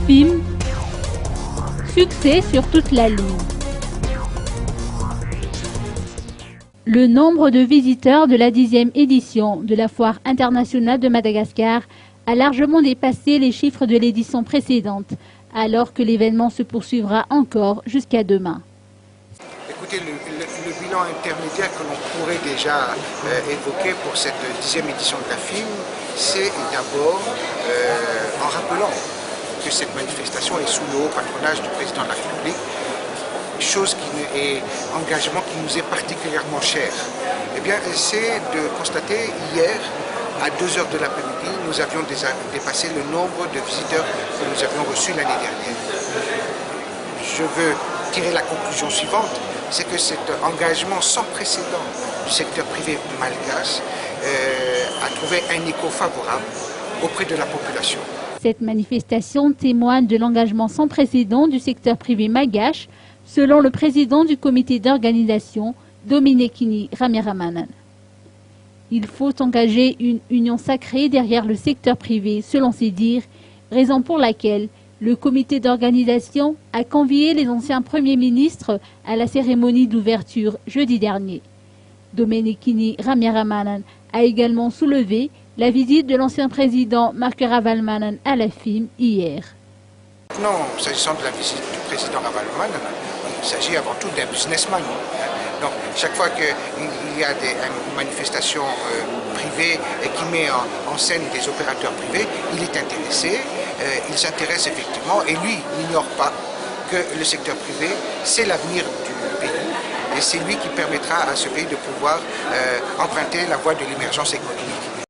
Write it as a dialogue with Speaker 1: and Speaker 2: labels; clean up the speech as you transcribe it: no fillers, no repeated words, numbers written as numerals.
Speaker 1: FIM, succès sur toute la ligne. Le nombre de visiteurs de la 10e édition de la Foire internationale de Madagascar a largement dépassé les chiffres de l'édition précédente, alors que l'événement se poursuivra encore jusqu'à demain.
Speaker 2: Écoutez, le bilan intermédiaire que l'on pourrait déjà évoquer pour cette 10e édition de la FIM, c'est d'abord en rappelant que cette manifestation est sous le haut patronage du président de la République, chose et engagement qui nous est particulièrement cher. Eh bien, c'est de constater hier, à 2 heures de l'après-midi, nous avions dépassé le nombre de visiteurs que nous avions reçus l'année dernière. Je veux tirer la conclusion suivante, c'est que cet engagement sans précédent du secteur privé malgache a trouvé un écho favorable auprès de la population.
Speaker 1: Cette manifestation témoigne de l'engagement sans précédent du secteur privé malgache, selon le président du comité d'organisation, Dominekini Ramiramanana. Il faut engager une union sacrée derrière le secteur privé, selon ses dires, raison pour laquelle le comité d'organisation a convié les anciens premiers ministres à la cérémonie d'ouverture jeudi dernier. Dominekini Ramiramanana a également soulevé la visite de l'ancien président Marc Ravalomanana à la FIM hier.
Speaker 2: Non, s'agissant de la visite du président Ravalomanana, il s'agit avant tout d'un businessman. Donc, chaque fois qu'il y a une manifestation privée et qui met en scène des opérateurs privés, il est intéressé, il s'intéresse effectivement, et lui n'ignore pas que le secteur privé, c'est l'avenir du pays, et c'est lui qui permettra à ce pays de pouvoir emprunter la voie de l'émergence économique.